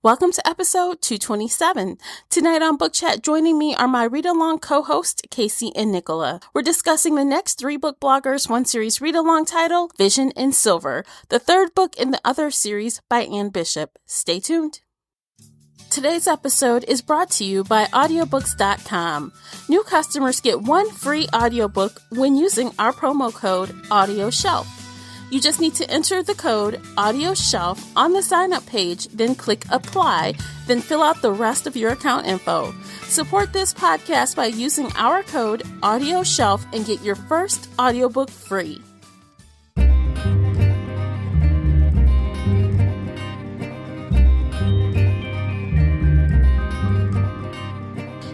Welcome to episode 227. Tonight on Book Chat, joining me are my read-along co-host, Casey and Nicola. We're discussing the next three book bloggers, one series read-along title, Vision in Silver, the third book in the other series by Anne Bishop. Stay tuned. Today's episode is brought to you by audiobooks.com. New customers get one free audiobook when using our promo code AudioShelf. You just need to enter the code AudioShelf on the sign-up page, then click Apply, then fill out the rest of your account info. Support this podcast by using our code AudioShelf and get your first audiobook free.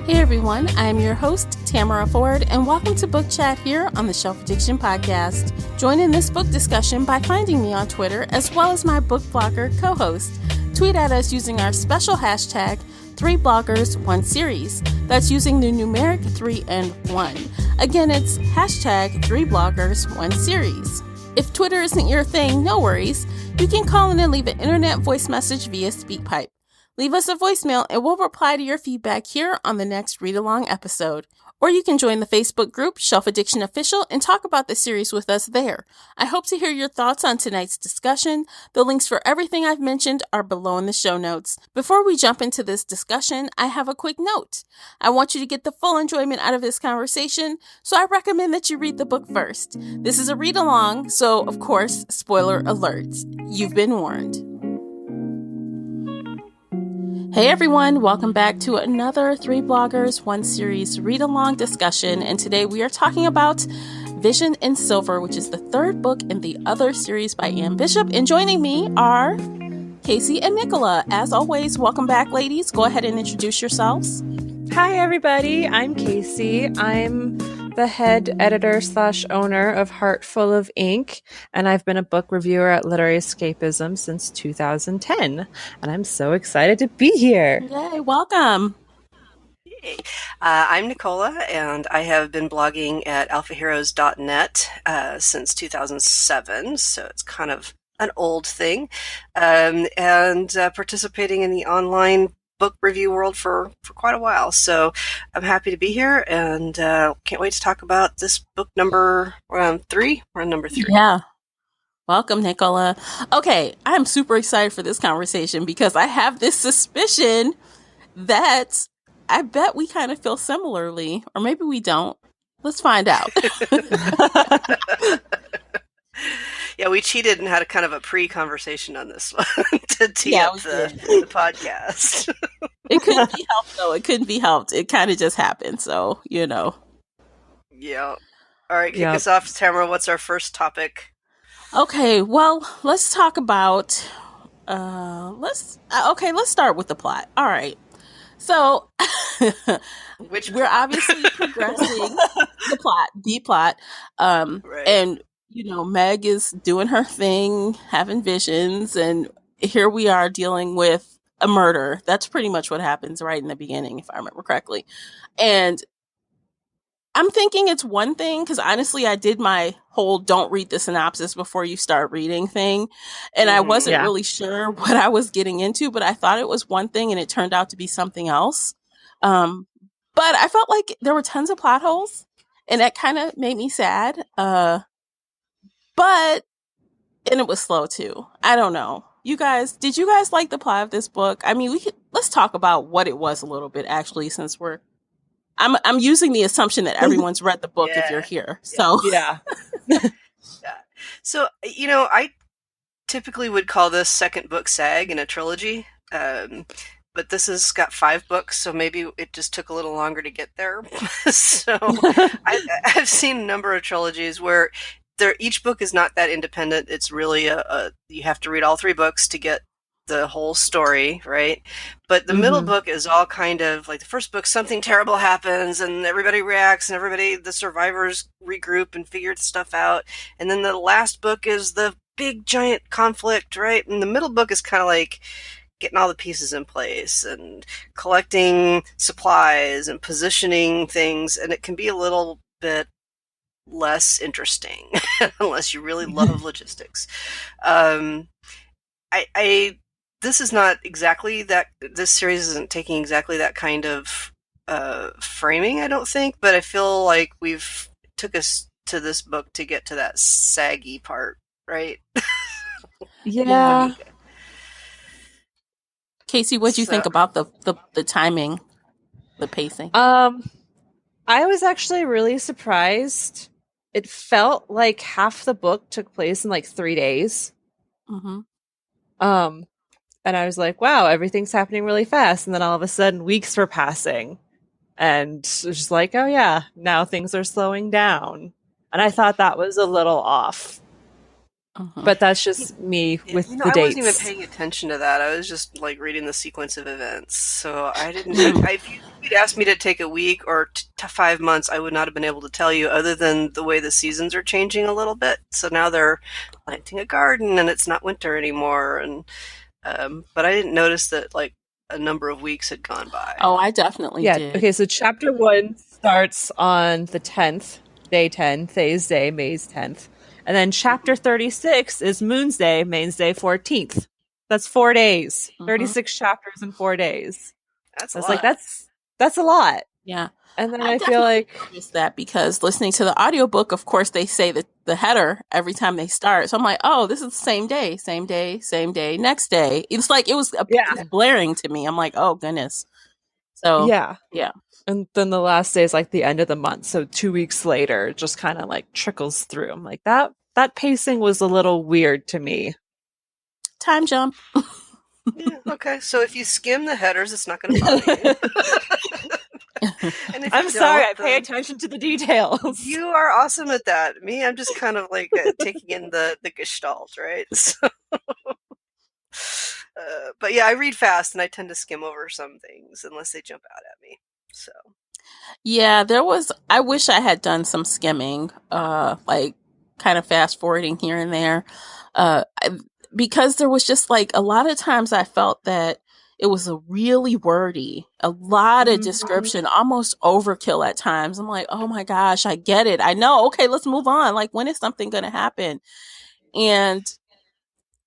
Hey everyone, I'm your host, Tamara Ford, and welcome to Book Chat here on the Shelf Addiction Podcast. Join in this book discussion by finding me on Twitter, as well as my book blogger co-host. Tweet at us using our special hashtag, 3bloggers1series. That's using the numeric 3 and 1. Again, it's hashtag 3bloggers1series. If Twitter isn't your thing, no worries. You can call in and leave an internet voice message via SpeakPipe. Leave us a voicemail and we'll reply to your feedback here on the next read-along episode. Or you can join the Facebook group, Shelf Addiction Official, and talk about the series with us there. I hope to hear your thoughts on tonight's discussion. The links for everything I've mentioned are below in the show notes. Before we jump into this discussion, I have a quick note. I want you to get the full enjoyment out of this conversation, so I recommend that you read the book first. This is a read-along, so of course, spoiler alert. You've been warned. Hey everyone, welcome back to another 3 Bloggers, 1 Series read-along discussion, and today we are talking about Vision in Silver, which is the third book in the other series by Anne Bishop, and joining me are Casey and Nicola. As always, welcome back ladies. Go ahead and introduce yourselves. Hi everybody, I'm Casey. I'm the head editor/owner of Heart Full of Ink, and I've been a book reviewer at Literary Escapism since 2010, and I'm so excited to be here. Yay, welcome. Hey. I'm Nicola, and I have been blogging at alphaheroes.net since 2007, so it's kind of an old thing, and participating in the online book review world for quite a while. So I'm happy to be here and can't wait to talk about this book number 3. We're on number 3. Yeah. Welcome, Nicola. Okay, I'm super excited for this conversation because I have this suspicion that I bet we kind of feel similarly, or maybe we don't. Let's find out. Yeah, we cheated and had a kind of a pre-conversation on this one to tee up the podcast. It couldn't be helped, though. It couldn't be helped. It kind of just happened, so, you know. Yeah. All right, kick us off, Tamara. What's our first topic? Okay, well, let's talk about... let's start with the plot. All right. So, we're obviously progressing the plot. Right. And... you know, Meg is doing her thing, having visions, and here we are dealing with a murder. That's pretty much what happens right in the beginning, if I remember correctly. And I'm thinking it's one thing, because honestly, I did my whole don't read the synopsis before you start reading thing, and I wasn't really sure what I was getting into, but I thought it was one thing, and it turned out to be something else. But I felt like there were tons of plot holes, and that kind of made me sad. And it was slow too. I don't know. Did you guys like the plot of this book? I mean, let's talk about what it was a little bit, actually, since I'm using the assumption that everyone's read the book if you're here. So yeah. So, you know, I typically would call this second book sag in a trilogy. But this has got 5 books, so maybe it just took a little longer to get there. So I've seen a number of trilogies where each book is not that independent. It's really you have to read all 3 books to get the whole story, right? But the middle book is all kind of like the first book, something terrible happens and everybody reacts and the survivors regroup and figure stuff out. And then the last book is the big giant conflict, right? And the middle book is kind of like getting all the pieces in place and collecting supplies and positioning things. And it can be a little bit less interesting unless you really love logistics. I this is not exactly that. This series isn't taking exactly that kind of framing, I don't think. But I feel like we've took us to this book to get to that saggy part, right? Yeah. Casey, what do you think about the timing, the pacing? I was actually really surprised. It felt like half the book took place in like 3 days. Mm-hmm. And I was like, wow, everything's happening really fast. And then all of a sudden, weeks were passing. And it was just like, oh, yeah, now things are slowing down. And I thought that was a little off. Mm-hmm. But that's just me with the dates. I wasn't even paying attention to that. I was just like reading the sequence of events. So I didn't. If you'd asked me to take a week or 5 months, I would not have been able to tell you, other than the way the seasons are changing a little bit. So now they're planting a garden, and it's not winter anymore. And but I didn't notice that like a number of weeks had gone by. Oh, I definitely did. Okay, so chapter 1 starts on the 10th, day 10, Thay's Day, May's 10th. And then chapter 36 is Moon's Day, May's Day 14th. That's 4 days. 36 chapters in 4 days. That's a lot. Like, that's a lot. Yeah. And then I feel like noticed that because listening to the audiobook, of course, they say that the header every time they start. So I'm like, oh, this is the same day, next day. It's like it was blaring to me. I'm like, oh goodness. So yeah. Yeah. And then the last day is like the end of the month. So 2 weeks later, it just kind of like trickles through. I'm like, that pacing was a little weird to me. Time jump. Yeah, okay, so if you skim the headers, it's not going to bother you. I'm sorry, I pay attention to the details. You are awesome at that. Me, I'm just kind of like taking in the gestalt, right? So, but yeah, I read fast and I tend to skim over some things unless they jump out at me. So yeah, I wish I had done some skimming, like kind of fast forwarding here and there, because there was just like a lot of times I felt that it was a really wordy, a lot of description, almost overkill at times. I'm like, oh my gosh, I get it. I know. Okay, let's move on. Like, when is something going to happen? And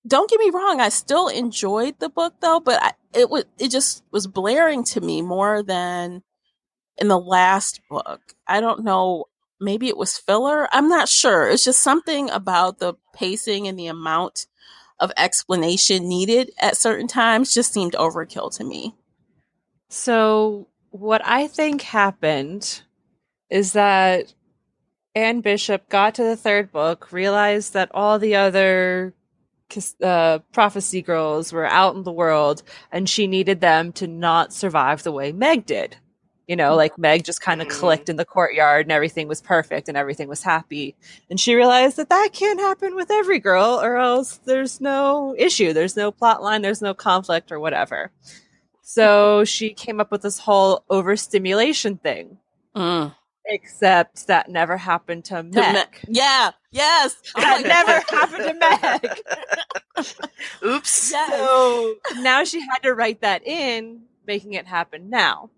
don't get me wrong, I still enjoyed the book though, but it just was blaring to me more than in the last book. I don't know. Maybe it was filler. I'm not sure. It's just something about the pacing and the amount of explanation needed at certain times just seemed overkill to me. So what I think happened is that Anne Bishop got to the third book, realized that all the other prophecy girls were out in the world, and she needed them to not survive the way Meg did. You know, like Meg just kind of clicked in the courtyard and everything was perfect and everything was happy. And she realized that can't happen with every girl, or else there's no issue. There's no plot line. There's no conflict or whatever. So she came up with this whole overstimulation thing. Except that never happened to Meg. Yeah. Yes. That never happened to Meg. Oops. Yes. So now she had to write that in, making it happen now.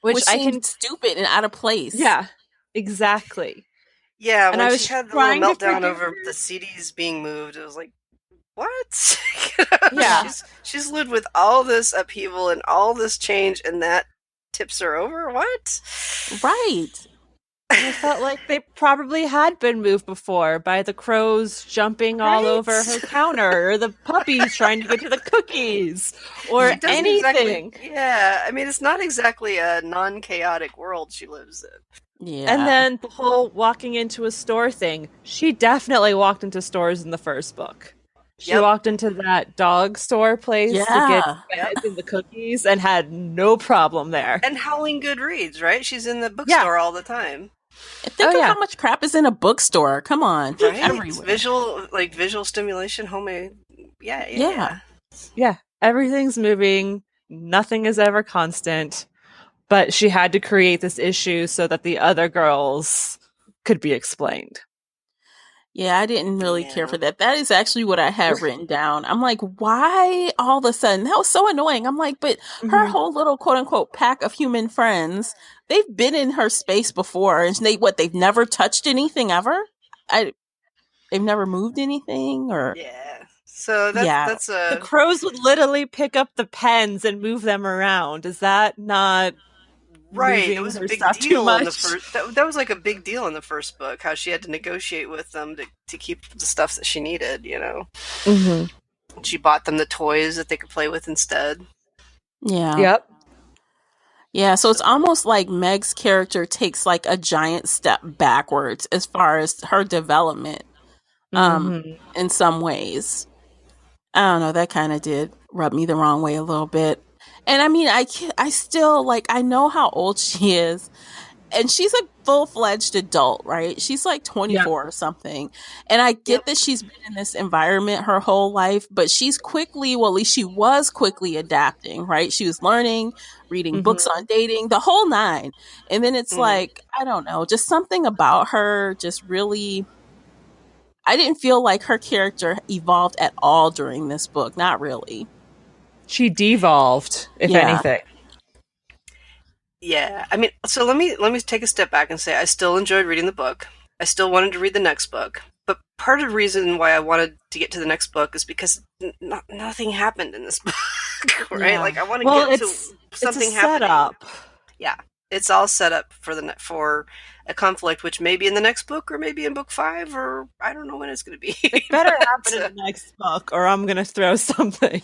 Which I can stupid and out of place. Yeah, exactly. Yeah, when she had the little meltdown over the CDs being moved, it was like, what? Yeah. she's lived with all this upheaval and all this change, and that tips her over? What? Right. I felt like they probably had been moved before by the crows jumping all over her counter, or the puppies trying to get to the cookies, or anything. Yeah, I mean, it's not exactly a non-chaotic world she lives in. Yeah. And then the whole walking into a store thing, she definitely walked into stores in the first book. She walked into that dog store place to get beds and the cookies and had no problem there. And Howling Goodreads, right? She's in the bookstore all the time. Think of how much crap is in a bookstore. Come on. Right? Everywhere. Visual stimulation, homemade. Yeah. Everything's moving. Nothing is ever constant. But she had to create this issue so that the other girls could be explained. Yeah, I didn't really care for that. That is actually what I had written down. I'm like, why all of a sudden? That was so annoying. I'm like, but her whole little quote unquote pack of human friends, they've been in her space before, and they've never touched anything ever? They've never moved anything, or So Yeah. that's The a crows would literally pick up the pens and move them around. Is that not right. It moving was a her big stuff too deal in the much? first. That was like a big deal in the first book. How she had to negotiate with them to keep the stuff that she needed. You know, Mm-hmm. she bought them the toys that they could play with instead. Yeah. Yep. Yeah, so it's So almost like Meg's character takes like a giant step backwards as far as her development Mm-hmm. in some ways. I don't know, that kind of did rub me the wrong way a little bit. And I mean, I still like I know how old she is, and she's a full-fledged adult, right? She's like Yep. 24 or something. And I yep. get that she's been in this environment her whole life, but she's quickly, well, at least she was quickly adapting, right? She was learning, reading books Mm-hmm. on dating, the whole nine. And then it's Hmm. like, I don't know, just something about her just really, I didn't feel like her character evolved at all during this book. Not really. She devolved, if Yeah. anything. Yeah, I mean, so let me take a step back and say I still enjoyed reading the book. I still wanted to read the next book, but part of the reason why I wanted to get to the next book is because nothing happened in this book, right? Yeah. Like I want to Well, get to it's a something happening. setup. Yeah, it's all set up for for a conflict, which may be in the next book or maybe in book 5, or I don't know when it's going to be. It better happen in But, the next book, or I'm gonna throw something.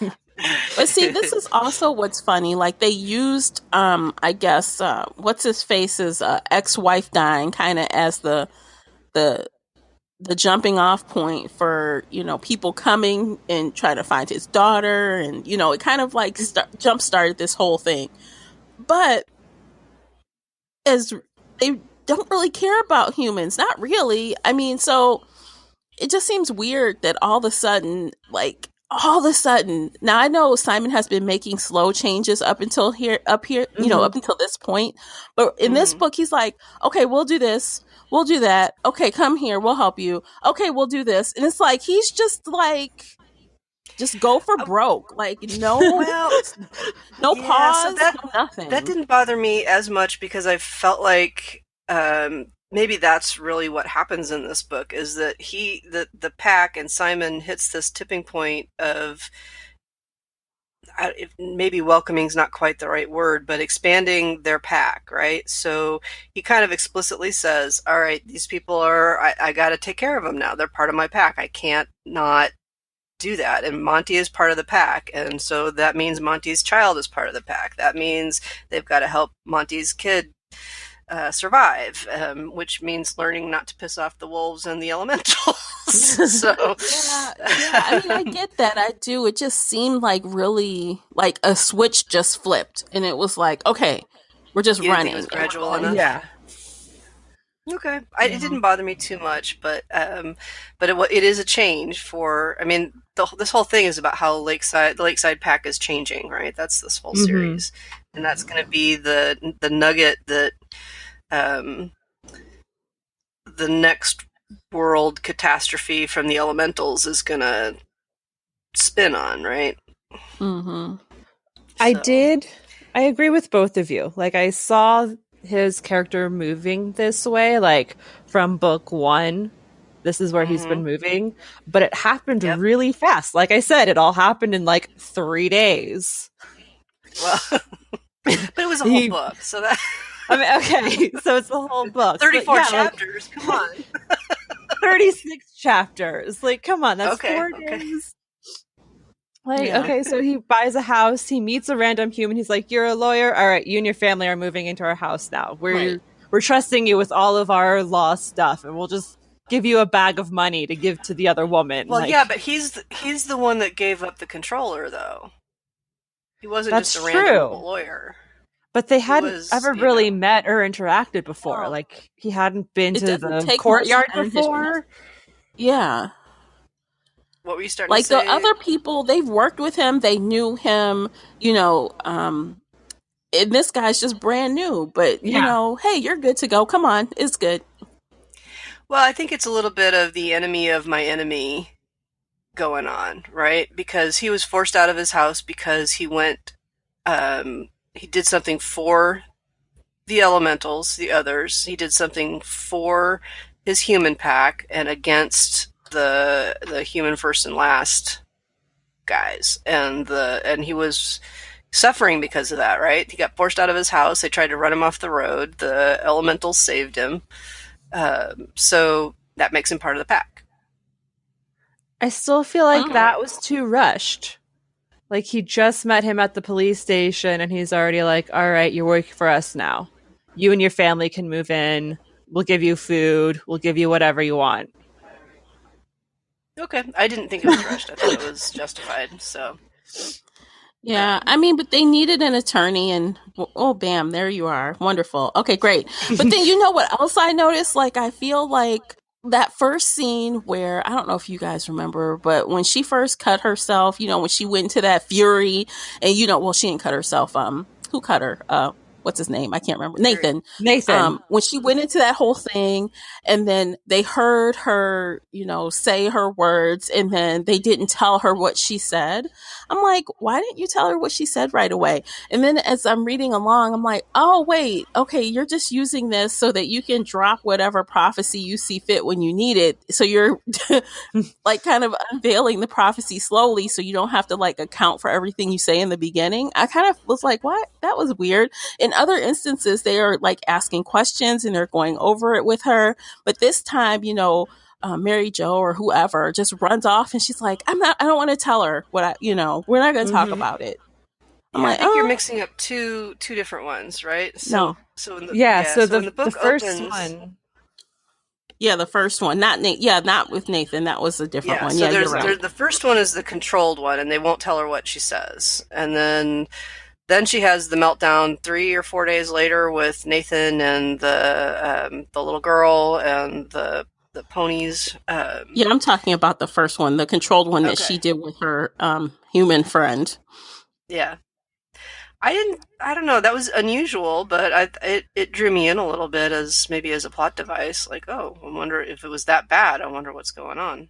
But see, this is also what's funny. Like they used, I guess, what's his face's ex-wife dying kind of as the the jumping off point for people coming and trying to find his daughter, and it kind of like jump started this whole thing. But as they don't really care about humans, not really. I mean, so it just seems weird that all of a sudden, now I know Simon has been making slow changes up here, Mm-hmm. up until this point. But in this mhm. book, he's like, okay, we'll do this. We'll do that. Okay, come here. We'll help you. Okay, we'll do this. And it's like, he's just like, just go for Oh, broke. Like, no, well, no yeah, so pause, that no that nothing. didn't bother me as much because I felt like maybe that's really what happens in this book is that the pack and Simon hits this tipping point of maybe welcoming is not quite the right word, but expanding their pack, right? So he kind of explicitly says, "All right, these people I got to take care of them now. They're part of my pack. I can't not do that." And Monty is part of the pack, and so that means Monty's child is part of the pack. That means they've got to help Monty's kid survive, which means learning not to piss off the wolves and the elementals. So, Yeah, yeah. I mean, I get that. I do. It just seemed like really like a switch just flipped, and it was like, okay, we're just you didn't think it was running, and we're gradual going. enough? Yeah. Okay, it Yeah. didn't bother me too much, but it is a change for. I mean, this whole thing is about how the Lakeside Pack is changing, right? That's this whole Mm-hmm. series, and that's going to be the nugget that um, the next world catastrophe from the elementals is going to spin on, right? Mm-hmm. So, I agree with both of you. Like, I saw his character moving this way, like from book 1. This is where he's hmm been moving, but it happened yep. really fast. Like I said, it all happened in like 3 days. Well, but it was a whole He, book, so that I mean, okay, so it's the whole book. But 34 yeah, like chapters. Come on. 36 chapters. Like, come on, that's Okay, 4 days. okay. Like, Yeah. okay, so he buys a house, he meets a random human, he's like, "You're a lawyer? All right, you and your family are moving into our house now. Right. We're trusting you with all of our law stuff, and we'll just give you a bag of money to give to the other woman." Well, yeah, Like, but he's the one that gave up the controller, though. He wasn't just that's a random true. lawyer. But they He hadn't was, ever you really know. met or interacted before. Well, Like, he hadn't been it to doesn't the take much to courtyard earn his before. yeah. What were you starting to Like the say? other people, they've worked with him, they knew him, and this guy's just brand new. But Yeah. hey, you're good to go. Come on, it's good. Well, I think it's a little bit of the enemy of my enemy going on, right? Because he was forced out of his house because he did something for the elementals, the others. He did something for his human pack and against the human first and last guys, and he was suffering because of that, right? He got forced out of his house. They tried to run him off the road. The elementals saved him. So that makes him part of the pack. I still feel like that was too rushed. Like, he just met him at the police station and he's already like, all right, you're working for us now. You and your family can move in. We'll give you food. We'll give you whatever you want. Okay. I didn't think it was rushed. I thought it was justified. So. Yeah, I mean, but they needed an attorney, and oh, bam, there you are. Wonderful. Okay, great. But then you know what else I noticed? Like, I feel like that first scene where, I don't know if you guys remember, but when she first cut herself, you know, when she went into that fury, and you know, well, she didn't cut herself. Who cut her? What's his name? I can't remember. Nathan. When she went into that whole thing, and then they heard her, you know, say her words, and then they didn't tell her what she said. I'm like, why didn't you tell her what she said right away? And then as I'm reading along, I'm like, oh, wait, okay, you're just using this so that you can drop whatever prophecy you see fit when you need it. So you're like kind of unveiling the prophecy slowly so you don't have to like account for everything you say in the beginning. I kind of was like, what? That was weird. In other instances, they are like asking questions and they're going over it with her. But this time, you know, Mary Jo or whoever just runs off and she's like, I don't want to tell her what we're not going to talk about it. I think you're mixing up two different ones, right? No. So in the book, the first one. Yeah, the first one, not with Nathan. That was a different one. So the first one is the controlled one, and they won't tell her what she says, and then she has the meltdown 3 or 4 days later with Nathan and the little girl and the ponies. Yeah, I'm talking about the first one, the controlled one that she did with her human friend. Yeah. I don't know, that was unusual, but it drew me in a little bit as maybe as a plot device. Like, oh, I wonder if it was that bad. I wonder what's going on.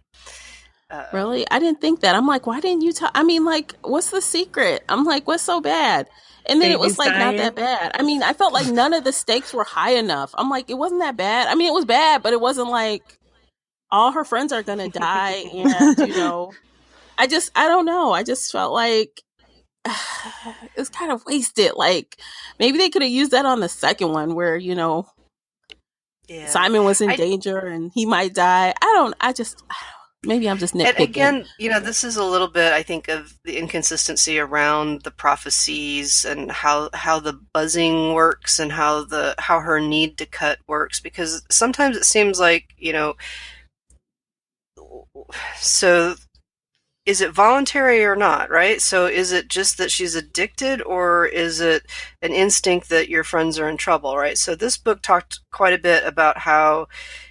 Really? I didn't think that. I'm like, why didn't you tell? I mean, like, what's the secret? I'm like, what's so bad? And then it was like not that bad. I mean, I felt like none of the stakes were high enough. I'm like, it wasn't that bad. I mean, it was bad, but it wasn't like all her friends are going to die. And, you know, I don't know. I just felt like it's kind of wasted. Like, maybe they could have used that on the second one where, you know, Simon was in danger and he might die. Maybe I'm just nitpicking. And again, you know, this is a little bit, I think, of the inconsistency around the prophecies and how the buzzing works and how her need to cut works, because sometimes it seems like, you know, so is it voluntary or not, right? So is it just that she's addicted, or is it an instinct that your friends are in trouble, right? So this book talked quite a bit about how,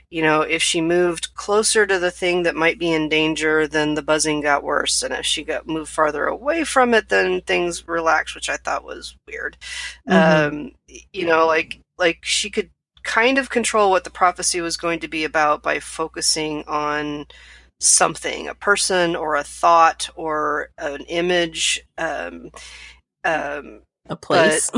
you know, if she moved closer to the thing that might be in danger, then the buzzing got worse. And if she moved farther away from it, then things relaxed, which I thought was weird. Mm-hmm. You know, like she could kind of control what the prophecy was going to be about by focusing on something, a person or a thought or an image, a place.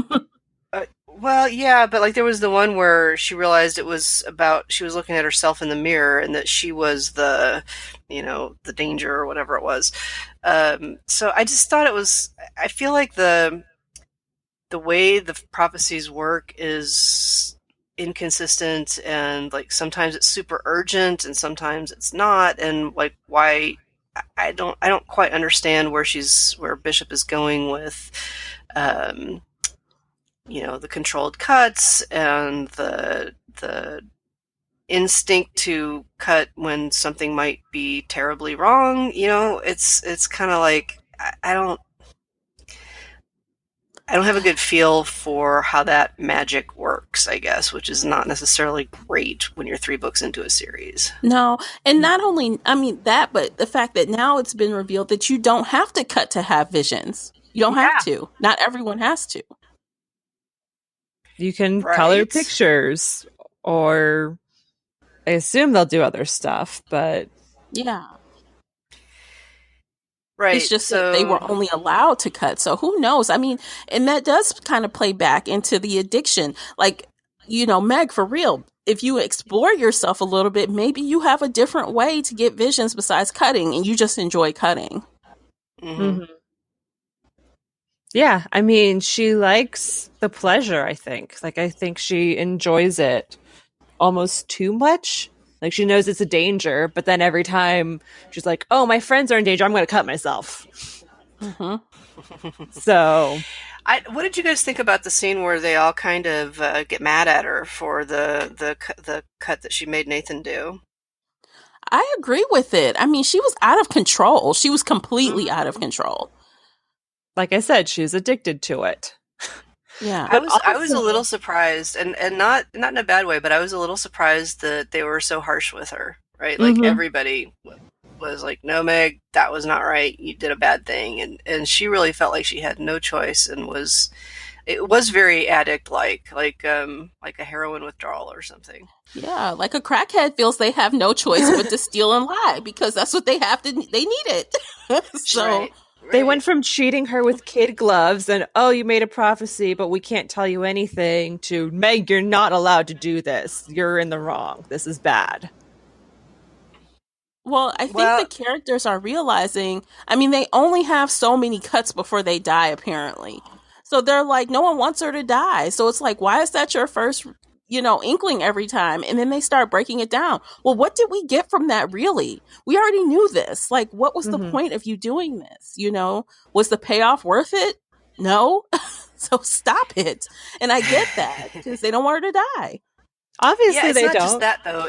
Well, yeah, but like there was the one where she realized it was about, she was looking at herself in the mirror and that she was the, you know, the danger or whatever it was. So I just thought I feel like the way the prophecies work is inconsistent, and like sometimes it's super urgent and sometimes it's not, and like why I don't quite understand where Bishop is going with you know, the controlled cuts and the instinct to cut when something might be terribly wrong. You know, it's kind of like I don't have a good feel for how that magic works, I guess, which is not necessarily great when you're 3 books into a series. No, and not only, I mean, that, but the fact that now it's been revealed that you don't have to cut to have visions. You don't have to. Not everyone has to. You can color pictures, or I assume they'll do other stuff, but yeah. Right. It's just that they were only allowed to cut. So who knows? I mean, and that does kind of play back into the addiction. Like, you know, Meg, for real, if you explore yourself a little bit, maybe you have a different way to get visions besides cutting and you just enjoy cutting. Mm-hmm. Mhm. Yeah, I mean, she likes the pleasure, I think. Like, I think she enjoys it almost too much. Like, she knows it's a danger, but then every time she's like, oh, my friends are in danger, I'm going to cut myself. Mm-hmm. So, What did you guys think about the scene where they all kind of get mad at her for the cut that she made Nathan do? I agree with it. I mean, she was out of control. She was completely out of Mhm. control. like I said, she's addicted to it. Yeah. I But was a also, little surprised, and not in a bad way, but I was a little surprised that they were so harsh with her. Right, like Mm-hmm. everybody was like, "No, Meg, that was not right. You did a bad thing," and she really felt like she had no choice and was it was very addict like a heroin withdrawal or something. Yeah, like a crackhead feels they have no choice but to steal and lie because that's what they have to. They need it. So Right, they went right. from treating her with kid gloves and, oh, you made a prophecy, but we can't tell you anything, to, Meg, you're not allowed to do this. You're in the wrong. This is bad. well, I think the Well, characters are realizing. I mean, they only have so many cuts before they die, apparently. So they're like, no one wants her to die. So it's like, why is that your first, inkling every time? And then they start breaking it down. Well, what did we get from that really? We already knew this. Like, what was the Mhm. point of you doing this? Was the payoff worth it? No. So stop it. And I get that because they don't want her to die. yeah, Obviously, it's they not just don't. that though.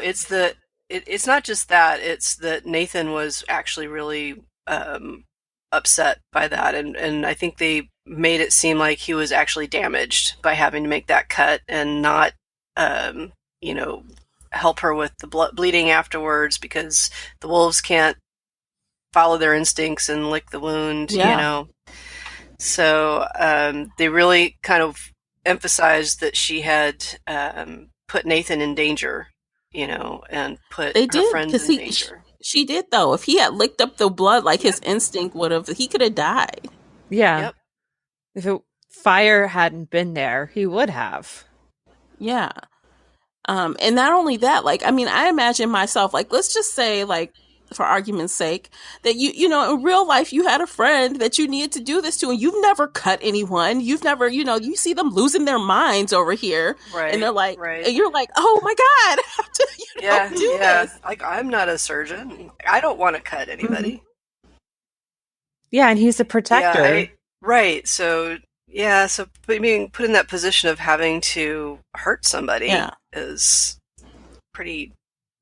It's not just that. It's that Nathan was actually really upset by that, and I think they made it seem like he was actually damaged by having to make that cut and not, um, you know, help her with the bleeding afterwards because the wolves can't follow their instincts and lick the wound, Yeah, So they really kind of emphasized that she had put Nathan in danger, and put they her did friends because in danger. she did though. If he had licked up the blood like Yep. his instinct would have, he could have died. Yeah. Yep. If fire hadn't been there, he would have. Yeah. And not only that, like, I mean, I imagine myself, like, let's just say, like, for argument's sake, that in real life, you had a friend that you needed to do this to, and you've never cut anyone. You've never, you see them losing their minds over here, and they're Right. like, Right. and you're like, oh my God, how to, Yeah. do Yeah. this. Like I'm not a surgeon. I don't want to cut Mhm. anybody. Yeah, and he's a Yeah. protector. Right. So yeah. So being put in that position of having to hurt Yeah. somebody is pretty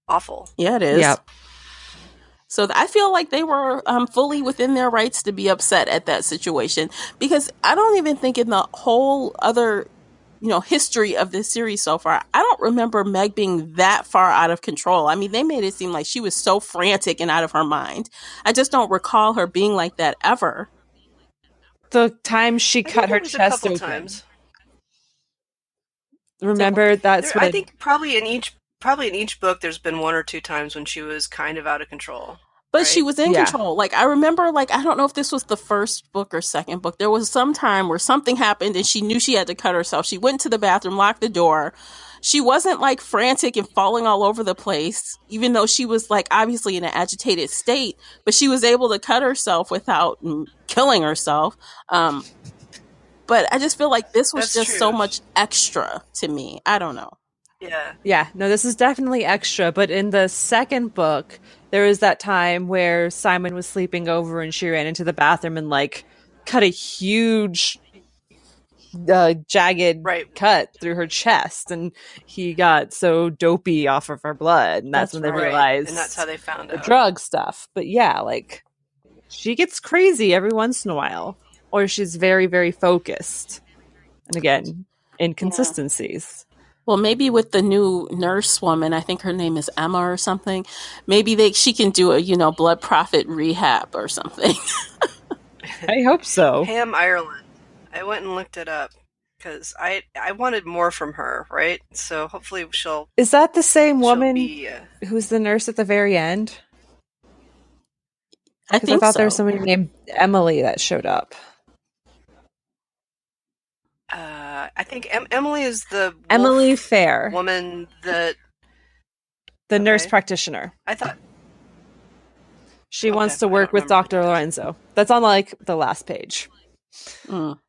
awful. Yeah, it is. Yep. So I feel like they were fully within their rights to be upset at that situation because I don't even think in the whole other history of this series so far, I don't remember Meg being that far out of control. I mean, they made it seem like she was so frantic and out of her mind. I just don't recall her being like that ever. The time she I think cut there her was a chest couple open. times. Remember, that's I when. think probably in each book there's been one or two times when she was kind of out of control, But she right? was in Yeah. control. Like I remember, like I don't know if this was the first book or second book. There was some time where something happened and she knew she had to cut herself. She went to the bathroom, locked the door. She wasn't like frantic and falling all over the place, even though she was like obviously in an agitated state. But she was able to cut herself without killing herself. Um, but I just feel like this was That's just so true. much extra to me. I don't know. Yeah. Yeah, no, this is definitely extra. But in the second book, there was that time where Simon was sleeping over and she ran into the bathroom and, like, cut a huge, jagged Right. cut through her chest. And he got so dopey off of her blood. And that's That's when they right. Right. And that's how realized they found the out. drug stuff. But yeah, like, she gets crazy every once in a while. Or she's very, very focused. And again, Yeah. inconsistencies. Well, maybe with the new nurse woman, I think her name is Emma or something. Maybe she can do a blood profit rehab or something. I hope so. Ham Ireland. I went and looked it up because I wanted more from her, right? So hopefully Is that the same she'll woman be who's the nurse at the very end? I Because I think thought there was so. somebody named Emily that showed up. I think Emily is the Emily wolf Fair, woman that the nurse okay. practitioner. I thought She Okay, wants to I work don't with remember Dr. that. Lorenzo. That's on like the last page. Mm.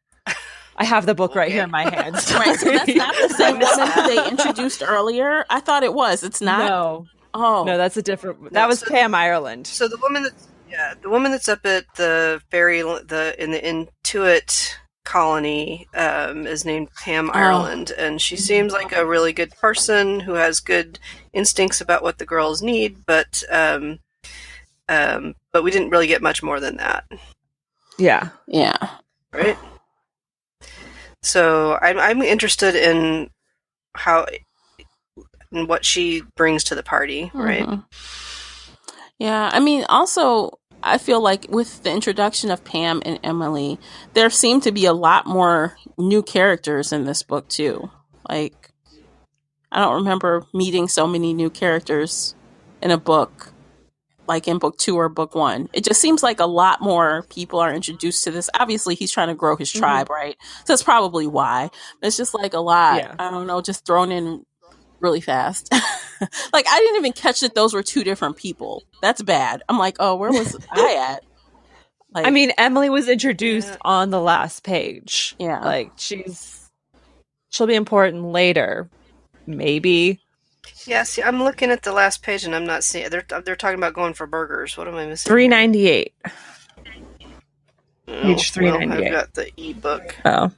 I have the book right here Okay. in my hands. Right, so that's not the same I missed woman who that. they introduced earlier. I thought it was. It's not. No, Oh, that's a different. No, That was Pam Ireland. So the woman that's up at the in the Intuit colony is named Pam Ireland, and she seems like a really good person who has good instincts about what the girls need, but we didn't really get much more than that. Yeah. Right. So I'm interested in what she brings to the party, right? Mm-hmm. Yeah, I mean, also, I feel like with the introduction of Pam and Emily, there seem to be a lot more new characters in this book, too. Like, I don't remember meeting so many new characters in a book, like in book 2 or book 1. It just seems like a lot more people are introduced to this. Obviously, he's trying to grow his tribe, right? So that's probably why. It's just like a lot, Yeah. I don't know, just thrown in really fast. Like, I didn't even catch that those were 2 different people. That's bad. I'm like, oh, where was I at? Like, I mean, Emily was introduced on the last page. Yeah. Like, she'll be important later. Maybe. Yeah, see, I'm looking at the last page and I'm not seeing. They're talking about going for burgers. What am I missing? 398. Oh, Page 398. Well, I've got the ebook. Oh.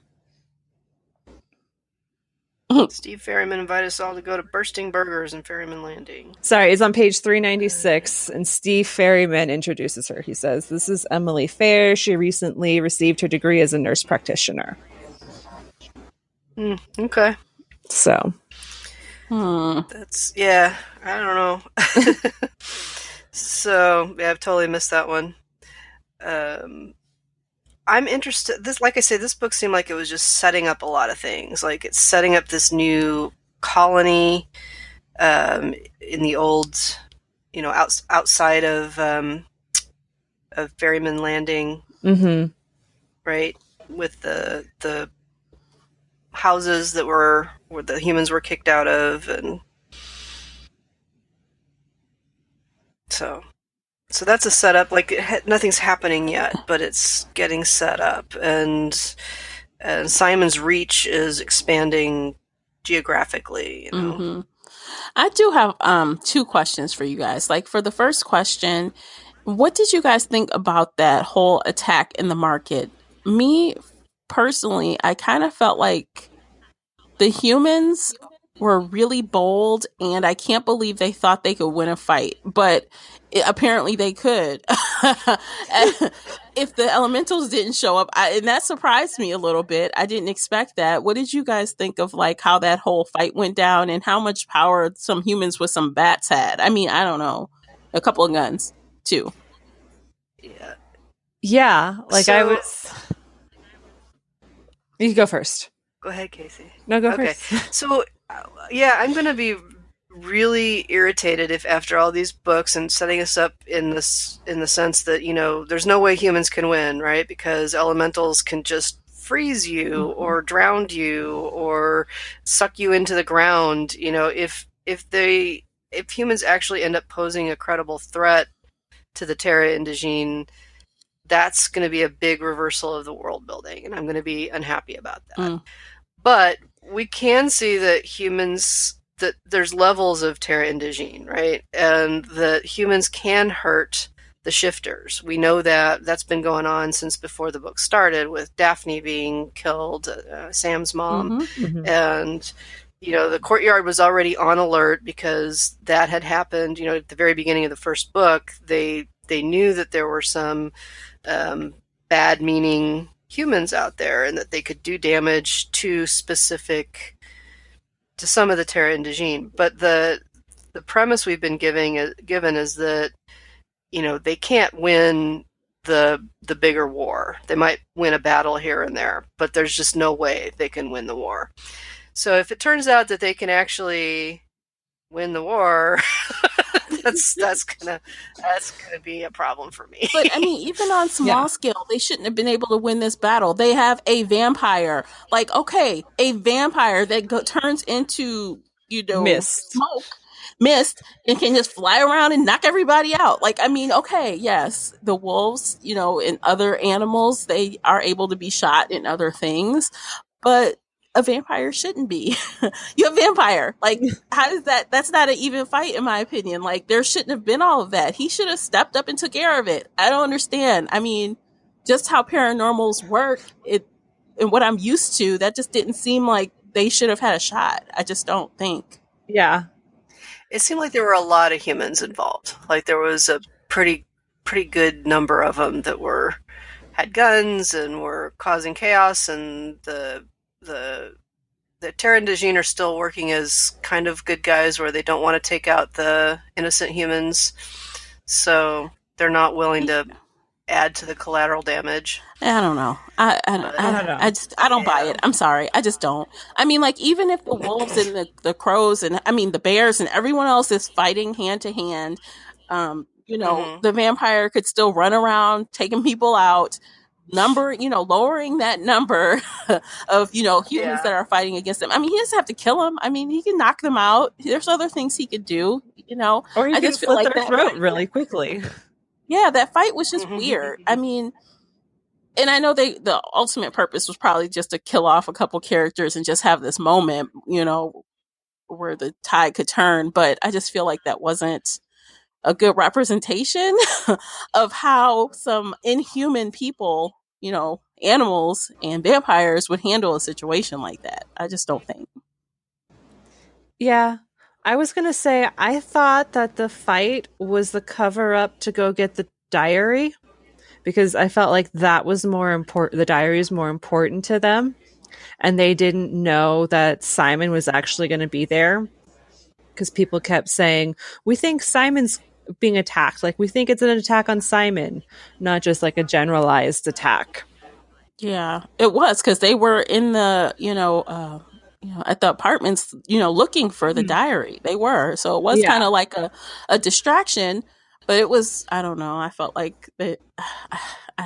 Steve Ferryman invited us all to go to Bursting Burgers in Ferryman Landing. Sorry, it's on page 396, and Steve Ferryman introduces her. He says, "This is Emily Fair. She recently received her degree as a nurse practitioner." Okay. So. That's, I don't know. So, yeah, I've totally missed that one. I'm interested. Like I say, this book seemed like it was just setting up a lot of things. Like, it's setting up this new colony in the old, outside of Ferryman Landing, right? With the houses that where the humans were kicked out of, and so that's a setup. Like, nothing's happening yet, but it's getting set up, and Simon's reach is expanding geographically. I do have 2 questions for you guys. Like, for the first question, what did you guys think about that whole attack in the market? Me personally, I kind of felt like the humans were really bold, and I can't believe they thought they could win a fight, but apparently they could. If the elementals didn't show up, and that surprised me a little bit. I didn't expect that. What did you guys think of, like, how that whole fight went down and how much power some humans with some bats had? I mean, I don't know, a couple of guns too. Yeah, like, I was. You can go first. Go ahead, Casey. No, go first. So, I'm going to be really irritated if, after all these books and setting us up in the sense that, there's no way humans can win, right? Because elementals can just freeze you or drown you or suck you into the ground. If humans actually end up posing a credible threat to the Terra Indigene, that's going to be a big reversal of the world building, and I'm going to be unhappy about that. But we can see that that there's levels of Terra Indigene, right? And that humans can hurt the shifters. We know that that's been going on since before the book started, with Daphne being killed, Sam's mom. And, the courtyard was already on alert because that had happened, at the very beginning of the first book. They knew that there were some bad-meaning humans out there, and that they could do damage to some of the Terra Indigene. But the premise we've been given is that they can't win the bigger war. They might win a battle here and there, but there's just no way they can win the war. So if it turns out that they can actually win the war, that's gonna be a problem for me. But I mean, even on small scale, they shouldn't have been able to win this battle. They have a vampire, a vampire that turns into mist. smoke. mist and can just fly around and knock everybody out. Like, I mean, okay, yes, the wolves, and other animals, they are able to be shot in other things, but a vampire shouldn't be. You're a vampire. Like, how does that? That's not an even fight, in my opinion. Like, there shouldn't have been all of that. He should have stepped up and took care of it. I don't understand. I mean, just how paranormals work, and what I'm used to, that just didn't seem like they should have had a shot. I just don't think. Yeah. It seemed like there were a lot of humans involved. Like there was a pretty good number of them that had guns and were causing chaos, and the Terran are still working as kind of good guys where they don't want to take out the innocent humans, so they're not willing to add to the collateral damage. I don't know. I don't know. I don't buy it. I'm sorry. I just don't. I mean, like, even if the wolves and the crows and the bears and everyone else is fighting hand to hand, the vampire could still run around taking people out, lowering that number of, humans that are fighting against him. I mean, he doesn't have to kill them. I mean, he can knock them out. There's other things he could do, Or he I can just feel slit like their throat really quickly. Yeah, that fight was just weird. I mean, and I know the ultimate purpose was probably just to kill off a couple characters and just have this moment, where the tide could turn. But I just feel like that wasn't a good representation of how some inhuman people, animals and vampires would handle a situation like that. I just don't think. Yeah. I was going to say, I thought that the fight was the cover up to go get the diary, because I felt like that was more important. The diary is more important to them. And they didn't know that Simon was actually going to be there, because people kept saying, we think Simon's being attacked. Like, we think it's an attack on Simon, not just like a generalized attack. Yeah, it was, because they were in the, at the apartments, looking for the diary. They were. So it was kind of like a distraction, but it was, I don't know. I felt like I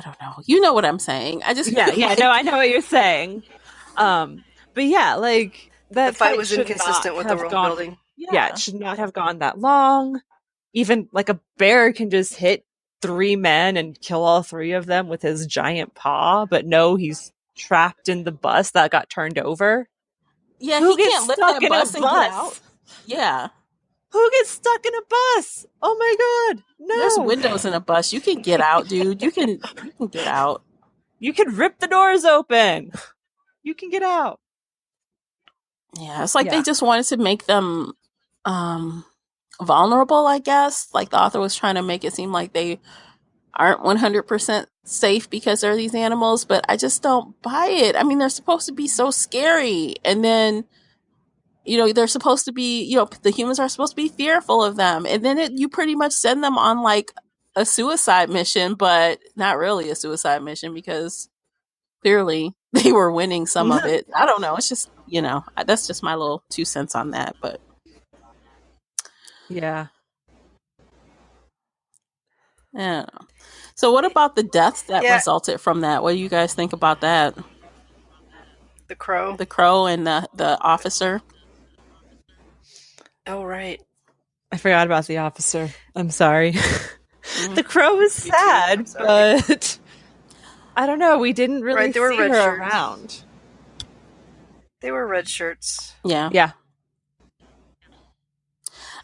don't know. You know what I'm saying? I just, no, I know what you're saying. But yeah, like that the fight was inconsistent with the world building. Yeah, it should not have gone that long. Even like a bear can just hit 3 men and kill all 3 of them with his giant paw, but no, he's trapped in the bus that got turned over. Yeah, he can't lift that bus and get out. Yeah. Who gets stuck in a bus? Oh my god. No. There's windows in a bus. You can get out, dude. You can get out. You can rip the doors open. You can get out. Yeah, it's like they just wanted to make them vulnerable, I guess. Like the author was trying to make it seem like they aren't 100% safe because they're these animals, but I just don't buy it. I mean, they're supposed to be so scary, and then they're supposed to be, the humans are supposed to be fearful of them, and then you pretty much send them on like a suicide mission, but not really a suicide mission, because clearly they were winning some of it. I don't know. It's just, that's just my little 2 cents on that, but yeah. Yeah. So what about the deaths that resulted from that? What do you guys think about that? The crow? The crow and the officer? Oh, right. I forgot about the officer. I'm sorry. The crow was sad, but I don't know. We didn't really see her around. They were red shirts. Yeah. Yeah.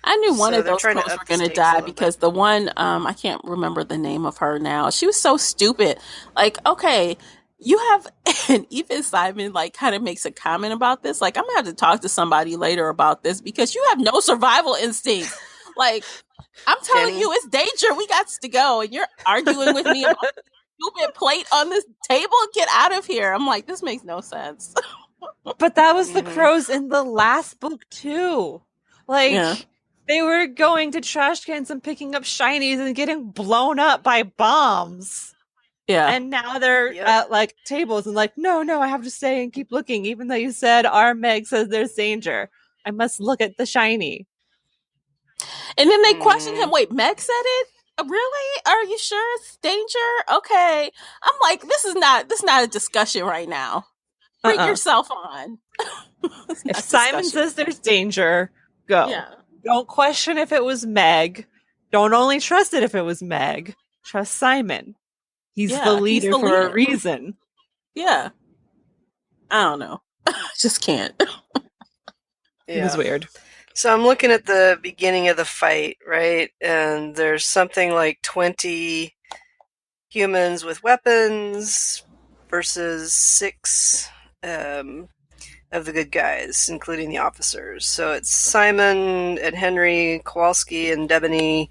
I knew one of those crows were going to die, because the one, I can't remember the name of her now. She was so stupid. Like, okay, you have, and even Simon like kind of makes a comment about this. Like, I'm going to have to talk to somebody later about this, because you have no survival instinct. Like, I'm telling you, it's danger. We got to go. And you're arguing with me about the stupid plate on this table. Get out of here. I'm like, this makes no sense. But that was the crows in the last book too. Like, they were going to trash cans and picking up shinies and getting blown up by bombs. Yeah. And now they're at like tables and like, no, I have to stay and keep looking, even though you said our Meg says there's danger. I must look at the shiny. And then they question him. Wait, Meg said it? Really? Are you sure it's danger? Okay. I'm like, this is not a discussion right now. Bring yourself on. If Simon says there's danger, go. Yeah. Don't question if it was Meg. Don't only trust it if it was Meg. Trust Simon. He's the leader for a reason. Yeah. I don't know. Just can't. It was weird. So I'm looking at the beginning of the fight, right? And there's something like 20 humans with weapons versus 6 of the good guys, including the officers. So it's Simon and Henry, Kowalski and Debony,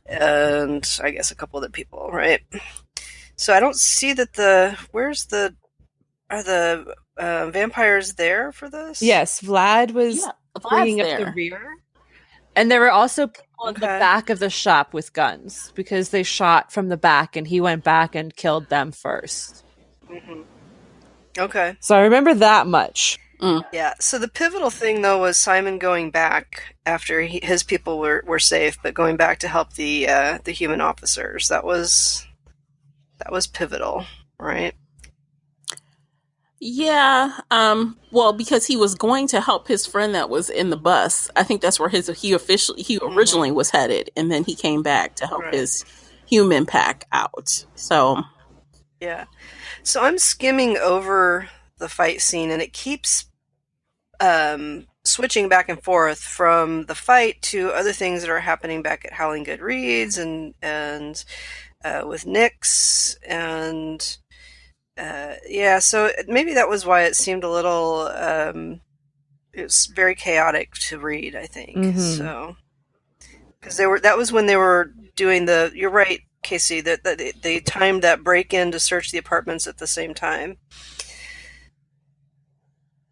and I guess a couple other people, right? So I don't see that are the vampires there for this? Yes, Vlad was bringing up the rear. And there were also people in the back of the shop with guns because they shot from the back and he went back and killed them first. Mm-hmm. Okay. So I remember that much. Yeah. So the pivotal thing, though, was Simon going back after his people were safe, but going back to help the human officers. That was pivotal, right? Yeah. Well, because he was going to help his friend that was in the bus. I think that's where he originally was headed, and then he came back to help his human pack out. So yeah. So I'm skimming over the fight scene, and it keeps switching back and forth from the fight to other things that are happening back at Howling Good Reads and with Nyx and so maybe that was why it seemed a little it was very chaotic to read, I think. Mm-hmm. So because that was when they were doing you're right, Casey, that they timed that break-in to search the apartments at the same time.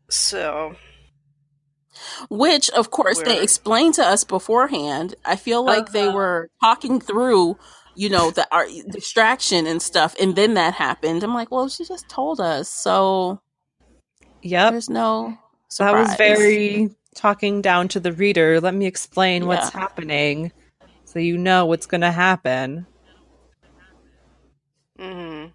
So, which, of course, they explained to us beforehand. I feel like they were talking through, the art distraction and stuff, and then that happened. I'm like, well, she just told us, so there's no surprise. That was very talking down to the reader. Let me explain what's happening, so you know what's going to happen. Mm-hmm.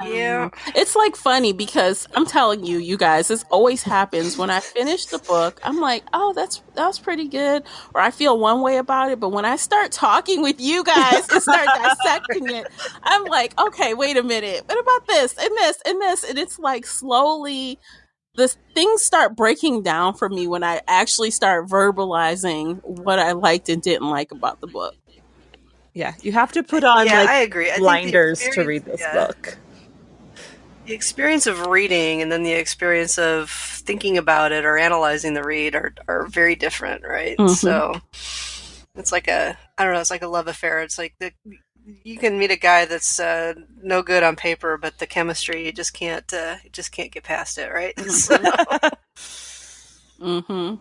It's like funny because I'm telling you, you guys, this always happens when I finish the book. I'm like, oh, that was pretty good, or I feel one way about it. But when I start talking with you guys and start dissecting it, I'm like, okay, wait a minute, what about this and this and this? And it's like slowly the things start breaking down for me when I actually start verbalizing what I liked and didn't like about the book. Yeah, you have to put on I agree. blinders to read this book. The experience of reading and then the experience of thinking about it or analyzing the read are very different, right? Mm-hmm. So it's like it's like a love affair. It's like you can meet a guy that's no good on paper, but the chemistry you just can't get past it, right? Mm-hmm.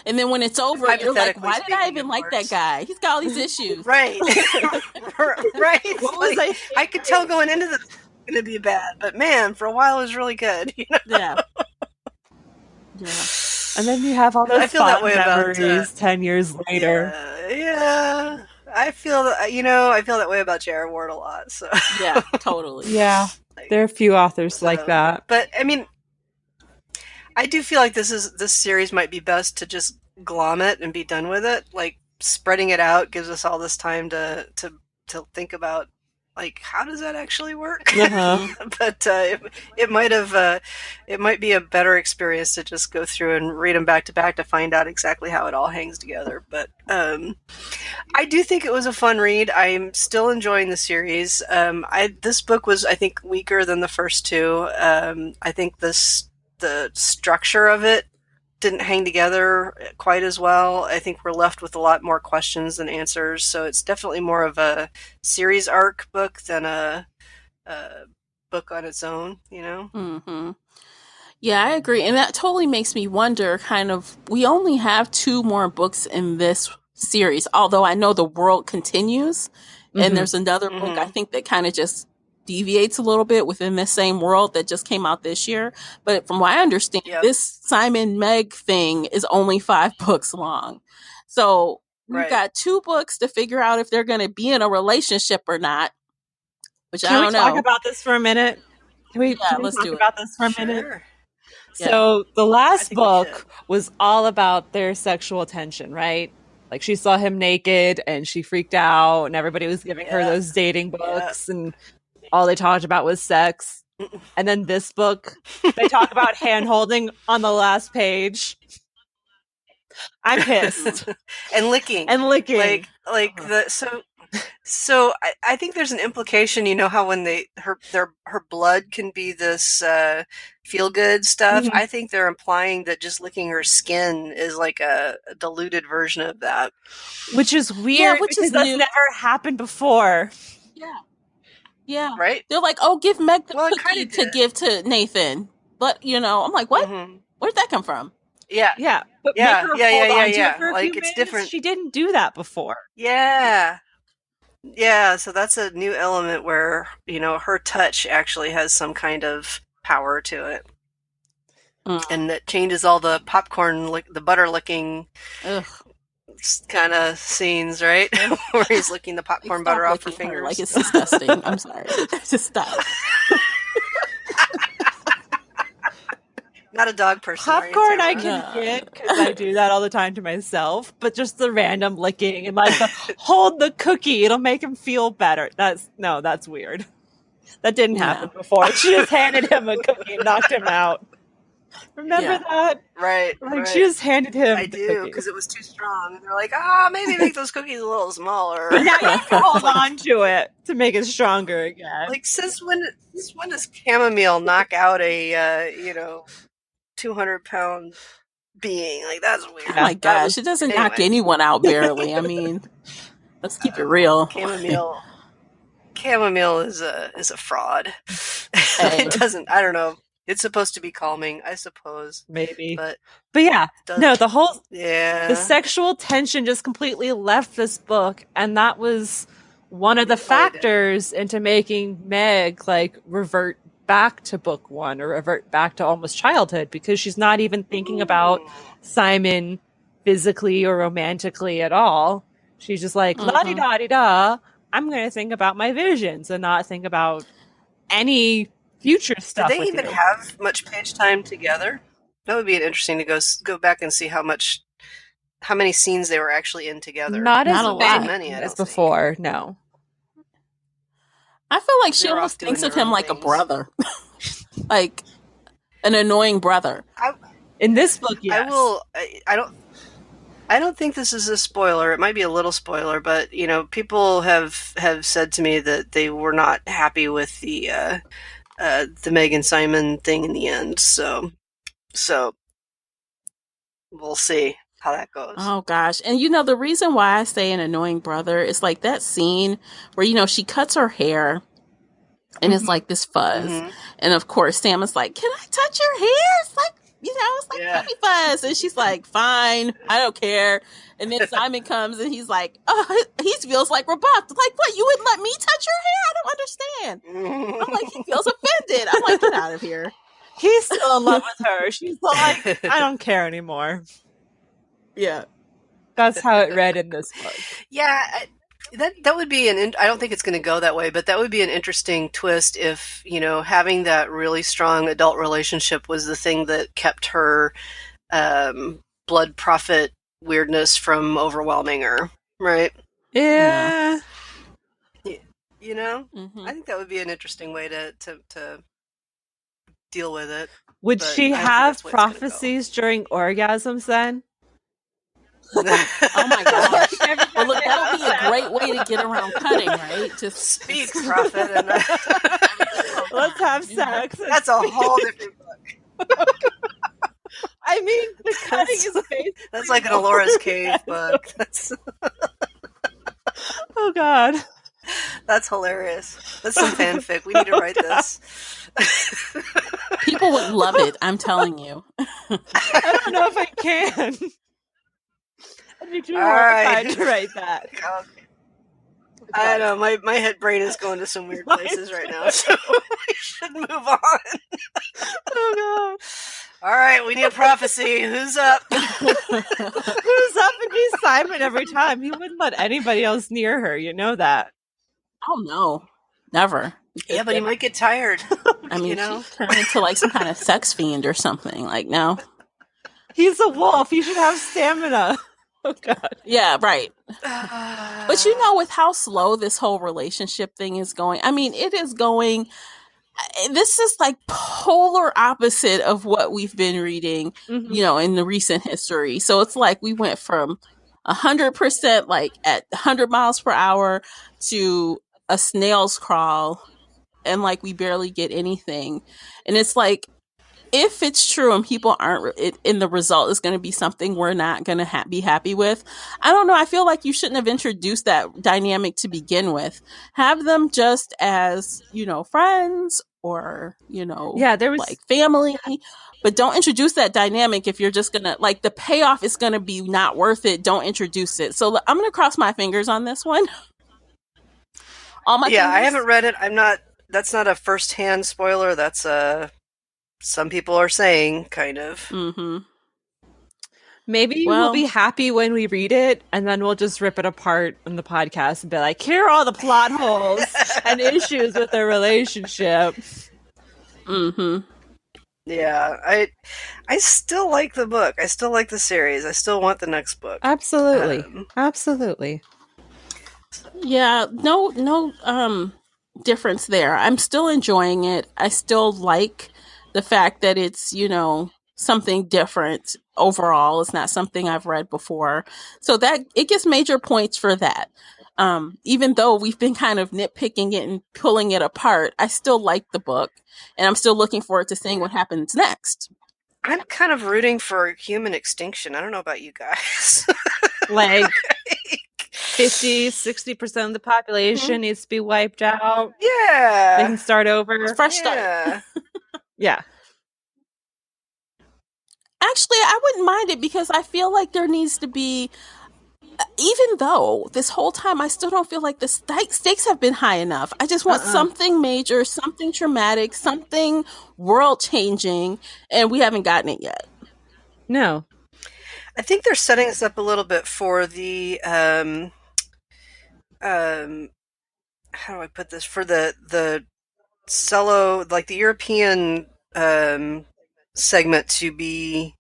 And then when it's over, you're like, why did I even like that guy? He's got all these issues. Right. Right. I could tell going into this going to be bad, but man, for a while it was really good. Yeah. And then you have all those fond memories 10 years later. Yeah. I feel that way about J.R. Ward a lot. So yeah, totally. Yeah. There are a few authors like that. But I mean, I do feel like this series might be best to just glom it and be done with it. Like spreading it out gives us all this time to think about, like, how does that actually work? Uh-huh. But it might be a better experience to just go through and read them back to back to find out exactly how it all hangs together. But I do think it was a fun read. I'm still enjoying the series. This book was, I think, weaker than the first two. I think the structure of it didn't hang together quite as well. I think we're left with a lot more questions than answers. So it's definitely more of a series arc book than a book on its own, Mm-hmm. Yeah, I agree. And that totally makes me wonder, we only have 2 more books in this series, although I know the world continues. Mm-hmm. And there's another book, I think, that kind of just deviates a little bit within this same world that just came out this year. But from what I understand, this Simon Meg thing is only 5 books long. So we've got 2 books to figure out if they're going to be in a relationship or not, which I don't know. Can we talk about this for a minute? Let's talk about this for a minute. So the I last think we should. book was all about their sexual tension, right? Like she saw him naked and she freaked out, and everybody was giving her Yeah. those dating Yeah. books, and all they talked about was sex. And then this book, they talk about hand holding on the last page. I'm pissed. And licking. And licking. So I think there's an implication, you know how when her blood can be this feel good stuff. Mhm. I think they're implying that just licking her skin is like a diluted version of that. Which is weird which because is that's new. never happened before. Yeah. Right? They're like, oh, give Meg the Well, it cookie kinda to did. give to Nathan. But, you know, I'm like, what? Mhm. Where'd that come from? Yeah. Yeah, but Yeah, make her yeah, hold yeah, on to yeah. it for a Like, few it's minutes. different. She didn't do that before. Yeah. Yeah, so that's a new element where, you know, her touch actually has some kind of power to it. And that changes all the popcorn, the butter licking Ugh. kind of scenes, right? Where he's licking the popcorn butter off her fingers. Like, it's disgusting. I'm sorry. Just stop. Not a dog person. Popcorn I Tamara? can get because I do that all the time to myself, but just the random licking and like the hold the cookie, it'll make him feel better. That's weird. That didn't happen before. She just handed him a cookie and knocked him out. Remember that? Right. Like she just handed him I the do, cookie. because it was too strong. And they're like, maybe make those cookies a little smaller. Now you have to hold on to it to make it stronger again. Like, since when does chamomile knock out a 200-pound being? Like, that's weird. Oh my gosh, it doesn't knock anyone out barely. I mean, let's keep it real. Chamomile is a fraud. It doesn't. I don't know. It's supposed to be calming, I suppose. Maybe. But yeah, no, the sexual tension just completely left this book, and that was one of the factors into making Meg like revert back to book one or revert back to almost childhood, because she's not even thinking about Simon physically or romantically at all. She's just like, la-di-da-di-da, I'm going to think about my visions and not think about any future stuff. Did they even have much page time together? That would be interesting to go back and see how many scenes they were actually in together. Not as many as before, no. I feel like she almost thinks of him like a brother. Like an annoying brother. In this book, yes. I don't think this is a spoiler. It might be a little spoiler, but you know, people have said to me that they were not happy with the Meg and Simon thing in the end. So we'll see how that goes. Oh gosh. And you know, the reason why I say an annoying brother is like that scene where, you know, she cuts her hair and it's like this fuzz. And of course Sam is like, can I touch your hair? It's like, you know, it's like baby fuzz. And she's like, fine, I don't care. And then Simon comes and he's like, oh, he feels like rebuffed. Like, what, you wouldn't let me touch your hair? I don't understand. I'm like, he feels offended. I'm like, get out of here. He's still in love with her. She's like, I don't care anymore. Yeah. That's how it read in this book. Yeah, that would be I don't think it's going to go that way, but that would be an interesting twist if, you know, having that really strong adult relationship was the thing that kept her blood prophet weirdness from overwhelming her, right? Yeah. You know? I think that would be an interesting way to deal with it. Would she have prophecies during orgasms then? Oh my gosh. Well, look, that would be a great way to get around cutting, right? Just speak, prophet, and let's have sex. That's a whole different book. I mean, the cutting is basically... That's like an Alora's Cave book. Oh God. That's hilarious. That's some fanfic. We need to write this. People would love it, I'm telling you. I don't know if I can. I'd be too horrified to write that. Okay. I know, my head brain is going to some weird places right now, so we should move on. Oh God. All right, we need a prophecy. Who's up? Who's up? It'd be Simon every time. He wouldn't let anybody else near her. You know that. Oh no. Never. Yeah, but he might get tired. I mean, you know? she turned into like some kind of sex fiend or something. Like, no. He's a wolf. He should have stamina. Oh, God. Yeah, right. But you know, with how slow this whole relationship thing is going, I mean, it is going. This is like polar opposite of what we've been reading, you know, in the recent history. So it's like we went from 100% like at 100 miles per hour to a snail's crawl, and like we barely get anything. And it's like, if it's true and people aren't in the result is going to be something we're not going to be happy with. I don't know. I feel like you shouldn't have introduced that dynamic to begin with. Have them just as, you know, friends or, you know, there was like family, but don't introduce that dynamic if you're just going to, like, the payoff is going to be not worth it. Don't introduce it. So I'm going to cross my fingers on this one. All my fingers. I haven't read it. That's not a first-hand spoiler. That's some people are saying, kind of. Mm-hmm. Maybe we'll be happy when we read it, and then we'll just rip it apart in the podcast and be like, here are all the plot holes and issues with their relationship. Mm-hmm. Yeah, I still like the book. I still like the series. I still want the next book. Absolutely. Absolutely. Yeah, no difference there. I'm still enjoying it. I still like the fact that it's, you know, something different overall. It's not something I've read before. So that it gets major points for that. Even though we've been kind of nitpicking it and pulling it apart, I still like the book, and I'm still looking forward to seeing what happens next. I'm kind of rooting for human extinction. I don't know about you guys. Like 50-60% of the population needs to be wiped out. Yeah. They can start over. Fresh start. Yeah. Actually, I wouldn't mind it because I feel like there needs to be, even though this whole time I still don't feel like the stakes have been high enough. I just want something major, something traumatic, something world changing, and we haven't gotten it yet. No. I think they're setting us up a little bit for the how do I put this? For the cello, like the European segment to be,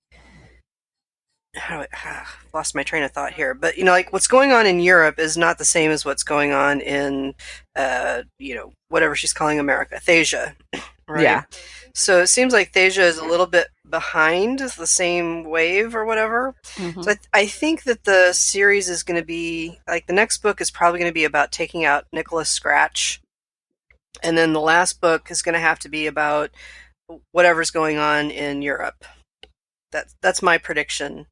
lost my train of thought here, but you know, like what's going on in Europe is not the same as what's going on in you know, whatever she's calling America, Thasia, right? Yeah. So it seems like Thasia is a little bit behind the same wave or whatever. Mm-hmm. So I think that the series is going to be, like, the next book is probably going to be about taking out Nicholas Scratch. And then the last book is going to have to be about whatever's going on in Europe. That's my prediction.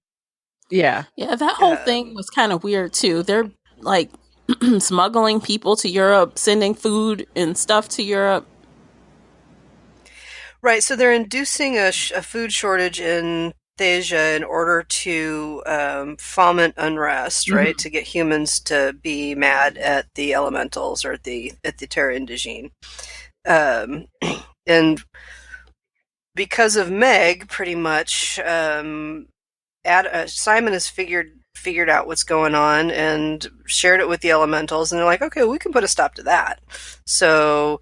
Yeah. Yeah, that whole thing was kind of weird, too. They're, like, smuggling people to Europe, sending food and stuff to Europe. Right, so they're inducing a food shortage in Thasia in order to foment unrest, right? To get humans to be mad at the elementals or at the Terra Indigene. And because of Meg, pretty much, Simon has figured out what's going on and shared it with the elementals, and they're like, okay, we can put a stop to that. So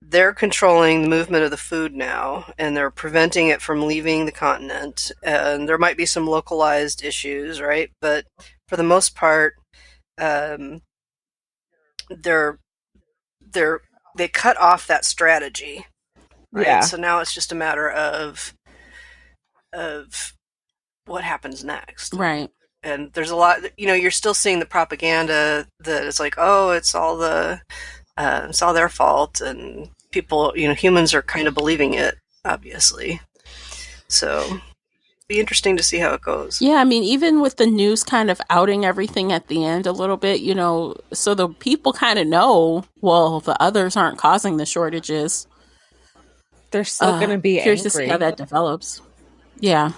they're controlling the movement of the food now, and they're preventing it from leaving the continent. And there might be some localized issues, right? But for the most part, they cut off that strategy, right? Yeah. So now it's just a matter of what happens next, right? And there's a lot, you know, you're still seeing the propaganda that it's like, oh, it's all their fault, and people, you know, humans are kind of believing it, obviously. So it'll be interesting to see how it goes. Yeah, I mean, even with the news kind of outing everything at the end a little bit, you know, so the people kind of know, well, the others aren't causing the shortages. They're still going to be curious angry. to see how that develops. Yeah.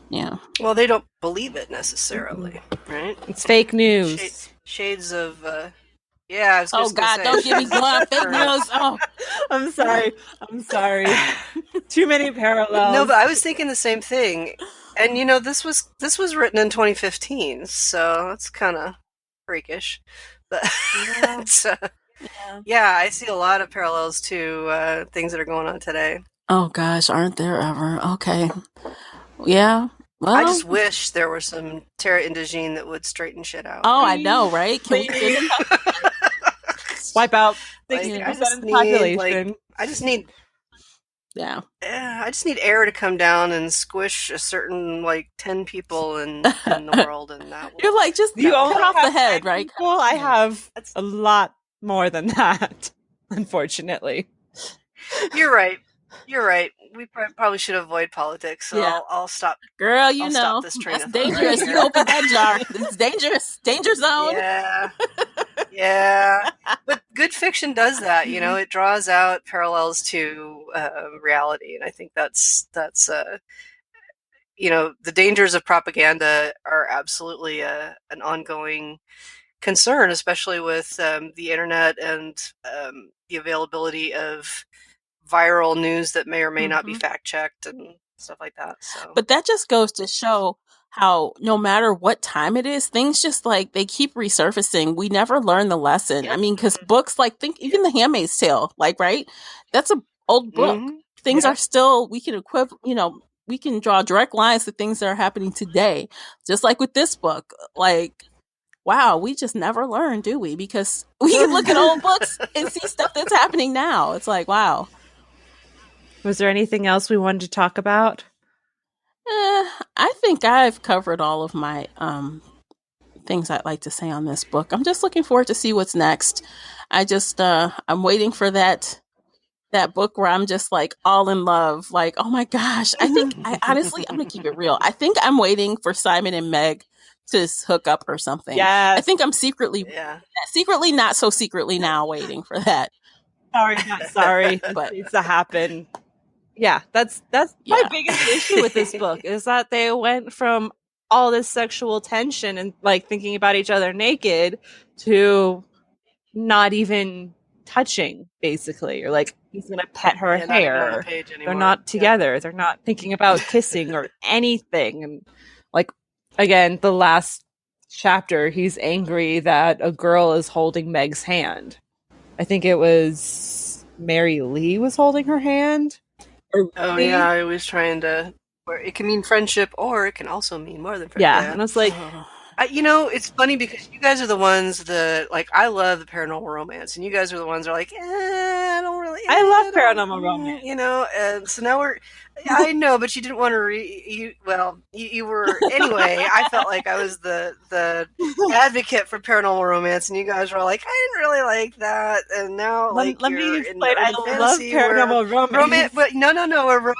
Yeah. Well, they don't believe it necessarily, right? It's fake news. Shades of, yeah. I was oh God! say, don't get me going. Fake news. Oh, I'm sorry. Too many parallels. No, but I was thinking the same thing. And you know, this was written in 2015, so that's kind of freakish. But yeah. Yeah, I see a lot of parallels to things that are going on today. Oh gosh, aren't there ever? Okay. Yeah. I Well, just wish there were some Terra Indochine that would straighten shit out. oh, I know, right? Can we get Please enough? wipe out Like, 60% Yeah. I of just the need, like, population. I just need Yeah. I just need air to come down and squish a certain like 10 people in the world, and You're like, just You that will cut only help. off the have 10 head, right? people? I Yeah. have That's a lot more than that, unfortunately. You're right. You're right. We probably should avoid politics, so Yeah. I'll stop. Girl, you I'll stop know, this train that's of thought right dangerous. You here. opened that jar. It's dangerous. Danger zone. Yeah, yeah. But good fiction does that. You know, it draws out parallels to reality, and I think that's you know, the dangers of propaganda are absolutely an ongoing concern, especially with the internet and the availability of viral news that may or may not be Hmm. fact checked and stuff like that. So, But that just goes to show how no matter what time it is, things just like they keep resurfacing. We never learn the lesson. I yep, mean, because books like think even yep, The Handmaid's Tale, like right, that's a old book. Things are yep. still we can we can draw direct lines to things that are happening today. Just like with this book, like wow, we just never learn, do we? Because we can look at old books and see stuff that's happening now. It's like wow. Was there anything else we wanted to talk about? I think I've covered all of my things I'd like to say on this book. I'm just looking forward to see what's next. I'm waiting for that book where I'm just like all in love. Like, oh my gosh. I honestly I'm gonna keep it real. I think I'm waiting for Simon and Meg to hook up or something. Yes. I think I'm secretly not so secretly now waiting for that. Sorry, not sorry, But- but it needs to happen. Yeah, that's my Yeah. biggest issue with this book is that they went from all this sexual tension and like thinking about each other naked to not even touching, basically, or like he's gonna pet her Yeah, not even on the hair. page anymore. They're not Yeah. together. They're not thinking about kissing or anything. And like again, the last chapter, he's angry that a girl is holding Meg's hand. I think it was Mary Lee was holding her hand. Oh yeah, I was trying to. Where it can mean friendship, or it can also mean more than friendship. Yeah, and I was like, you know, it's funny because you guys are the ones that like I love the paranormal romance, and you guys are the ones that are like, I don't really. I love don't- paranormal romance. You know, and so now we're. I know, but you didn't want to you were anyway. I felt like I was the advocate for paranormal romance, and you guys were like, I didn't really like that, and now like let me you're in explain. I urban love fantasy where paranormal romance. but no.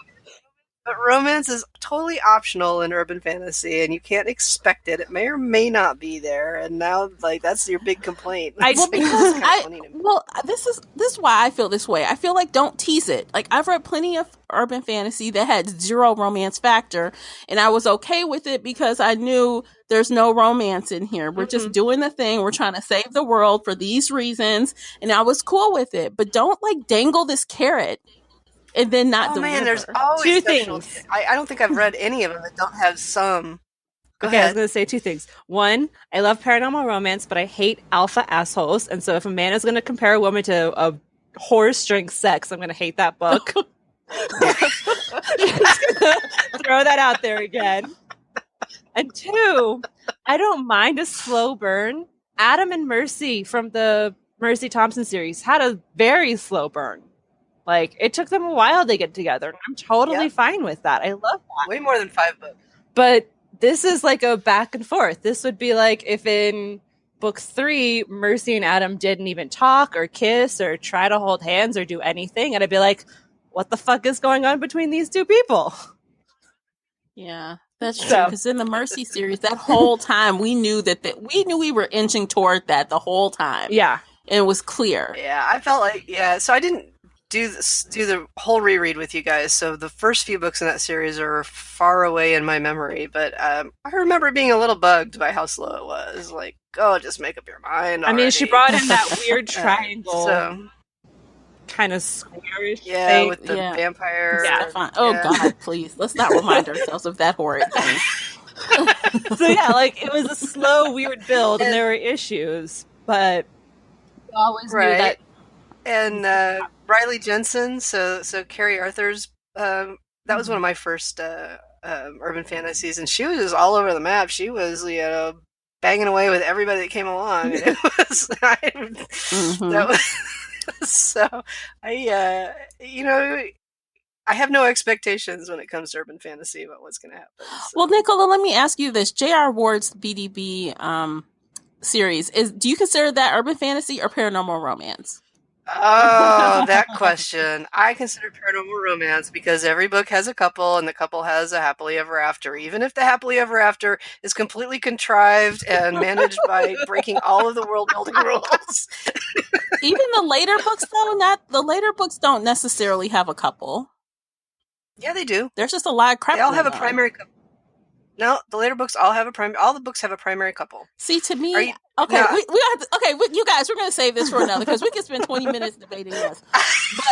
But romance is totally optional in urban fantasy, and you can't expect it. It may or may not be there, and now, like, that's your big complaint. I- It's well, kinda because funny to me. this is why I feel this way. I feel like don't tease it. Like I've read plenty of urban fantasy that had zero romance factor, and I was okay with it because I knew there's no romance in here. We're just doing the thing. We're trying to save the world for these reasons, and I was cool with it. But don't like dangle this carrot and then not deliver. Man, there's always Two sexual- things. I don't think I've read any of them that don't have some. Go Okay, I was ahead. going to say two things. One, I love paranormal romance, but I hate alpha assholes. And so if a man is going to compare a woman to a horse during sex, I'm going to hate that book. Throw that out there again. And two, I don't mind a slow burn. Adam and Mercy from the Mercy Thompson series had a very slow burn. Like, it took them a while to get together. And I'm totally Yep. fine with that. I love that. Way more than 5 books. But this is like a back and forth. This would be like if in book 3, Mercy and Adam didn't even talk or kiss or try to hold hands or do anything. And I'd be like, what the fuck is going on between these two people? Yeah, that's true. So- Because in the Mercy series, that whole time we knew we knew we were inching toward that the whole time. Yeah. And it was clear. Yeah, I felt like so I didn't do the whole reread with you guys. So the first few books in that series are far away in my memory, but I remember being a little bugged by how slow it was. Like, oh, just make up your mind. I mean, she already. brought in that weird triangle So kind of squarish yeah, thing. with the Yeah. vampire. Yeah. Stefan. Oh Yeah. God, please. Let's not remind ourselves of that horrid thing. So yeah, like it was a slow, weird build and there were issues, but always knew Right. that. And Riley Jensen, so Carrie Arthur's, that was one of my first urban fantasies, and she was just all over the map. She was, banging away with everybody that came along, and it was that was so I have no expectations when it comes to urban fantasy about what's going to happen. So. Well, Nicola, let me ask you this: J.R. Ward's BDB series do you consider that urban fantasy or paranormal romance? Oh, that question. I consider paranormal romance because every book has a couple and the couple has a happily ever after, even if the happily ever after is completely contrived and managed by breaking all of the world building rules. Even the later books, though, the later books don't necessarily have a couple. Yeah, they do. There's just a lot of crap. They all have a primary couple. No, the later books all have all the books have a primary couple. See, to me, we have to, you guys, we're going to save this for another because we could spend 20 minutes debating this. But,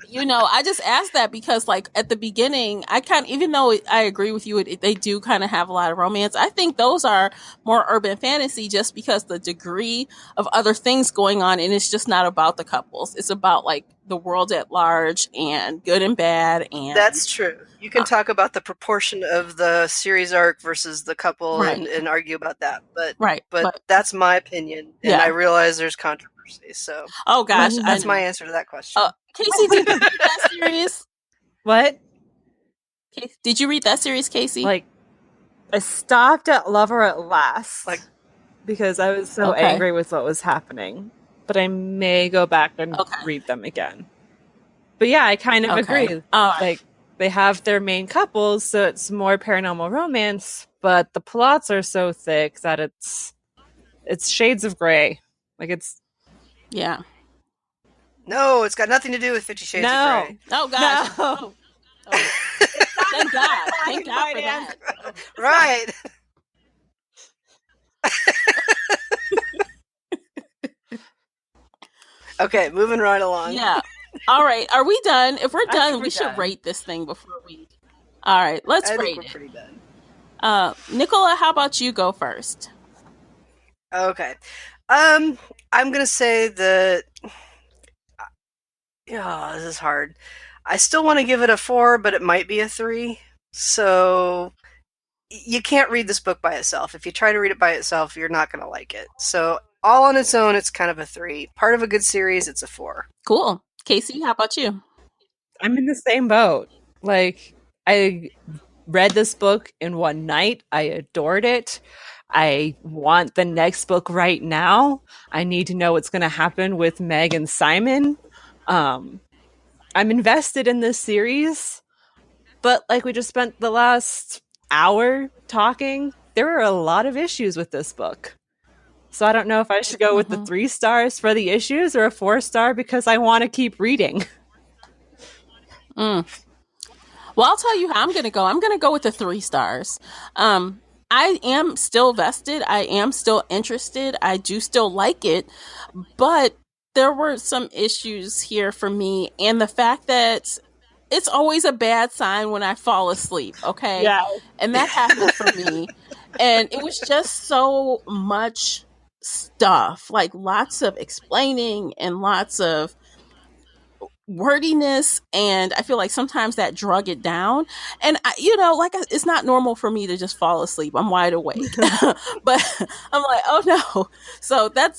I just asked that because, like, at the beginning, even though I agree with you, they do kind of have a lot of romance. I think those are more urban fantasy just because the degree of other things going on, and it's just not about the couples. It's about, like, the world at large and good and bad. And that's true. You can talk about the proportion of the series arc versus the couple and argue about that. But that's my opinion. And I realize there's controversy. So oh gosh, that's my answer to that question. Casey, did you read that series? What? Did you read that series, Casey? Like, I stopped at Lover at Last. Like, because I was so angry with what was happening. But I may go back and read them again. But yeah, I kind of agree. Like, they have their main couples, so it's more paranormal romance, but the plots are so thick that it's shades of gray. Like, it's... Yeah. No, it's got nothing to do with 50 Shades of Grey. Oh, gosh. No. Oh. Thank God. Thank God for that. Right. Okay, moving right along. Yeah. All right. Are we done? If we're done, we should rate this thing before we... All right. Let's rate it. We're pretty done. Nicola, how about you go first? Okay. I'm going to say that... this is hard. I still want to give it a 4, but it might be a 3. So... You can't read this book by itself. If you try to read it by itself, you're not going to like it. So... all on its own, it's kind of a 3. Part of a good series, it's a 4. Cool. Casey, how about you? I'm in the same boat. Like, I read this book in one night. I adored it. I want the next book right now. I need to know what's going to happen with Meg and Simon. I'm invested in this series. But like we just spent the last hour talking, there are a lot of issues with this book. So I don't know if I should go with the 3 stars for the issues or a 4-star because I want to keep reading. Well, I'll tell you how I'm going to go. I'm going to go with the 3 stars. I am still vested. I am still interested. I do still like it. But there were some issues here for me. And the fact that it's always a bad sign when I fall asleep. Okay. Yeah. And that happened for me. And it was just so much stuff, like lots of explaining and lots of wordiness, and I feel like sometimes that drug it down. And it's not normal for me to just fall asleep. I'm wide awake, but I'm like, oh no. So I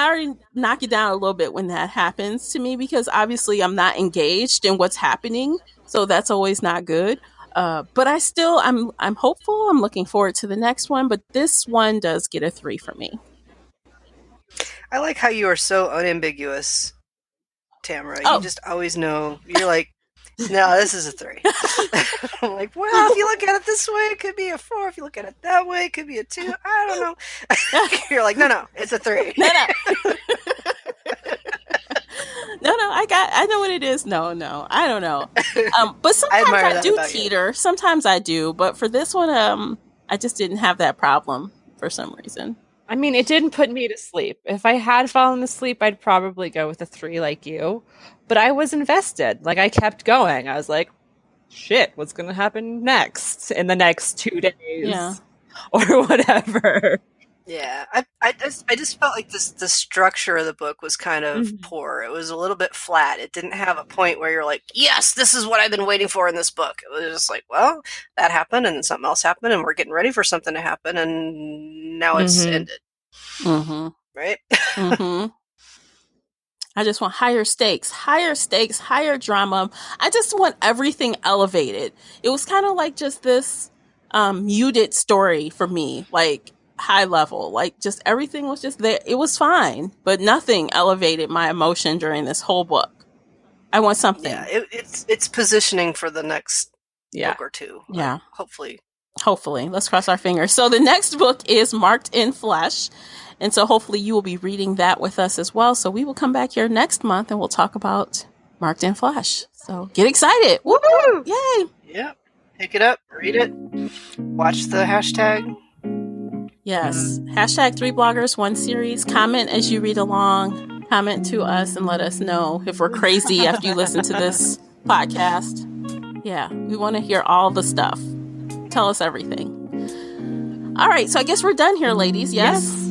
already knock it down a little bit when that happens to me because obviously I'm not engaged in what's happening, so that's always not good. But I'm hopeful. I'm looking forward to the next one, but this one does get a 3 for me. I like how you are so unambiguous, Tamara. You just always know. You're like, no, this is a 3. I'm like, well, if you look at it this way, it could be a 4. If you look at it that way, it could be a 2. I don't know. You're like, no, it's a 3. No. I know what it is. No, I don't know. But sometimes I do teeter. Sometimes I do. But for this one, I just didn't have that problem for some reason. I mean, it didn't put me to sleep. If I had fallen asleep, I'd probably go with a 3 like you. But I was invested. Like, I kept going. I was like, shit, what's going to happen next in the next 2 days? Yeah. Or whatever. Yeah, I just felt like the structure of the book was kind of Mhm. poor. It was a little bit flat. It didn't have a point where you're like, yes, this is what I've been waiting for in this book. It was just like, well, that happened and then something else happened and we're getting ready for something to happen and now it's Mhm. ended, Mm-hmm. right? Mm-hmm. I just want higher stakes, higher drama. I just want everything elevated. It was kind of like just this muted story for me, like high level, like just everything was just there. It was fine, but nothing elevated my emotion during this whole book. I want something. Yeah, it's positioning for the next Yeah. book or two. Yeah. Hopefully. Let's cross our fingers. So the next book is Marked in Flesh. And so hopefully you will be reading that with us as well. So we will come back here next month and we'll talk about Marked in Flesh. So get excited. Woo-hoo! Yay. Yeah. Pick it up, read it, watch the hashtag. Yes. Hashtag 3bloggers1 series. Comment as you read along. Comment to us and let us know if we're crazy after you listen to this podcast. Yeah. We want to hear all the stuff. Tell us everything. All right. So I guess we're done here, ladies. Yes?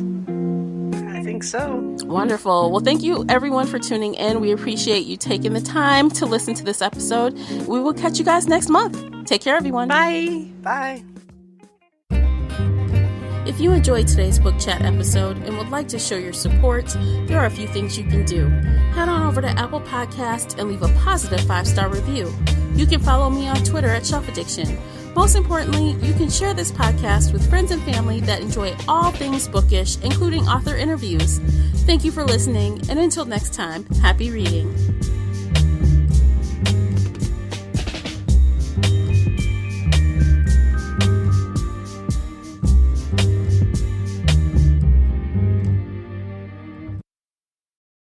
I think so. Wonderful. Well, thank you everyone for tuning in. We appreciate you taking the time to listen to this episode. We will catch you guys next month. Take care, everyone. Bye. Bye. If you enjoyed today's book chat episode and would like to show your support, there are a few things you can do. Head on over to Apple Podcasts and leave a positive 5-star review. You can follow me on Twitter at Shelf Addiction. Most importantly, you can share this podcast with friends and family that enjoy all things bookish, including author interviews. Thank you for listening, and until next time, happy reading.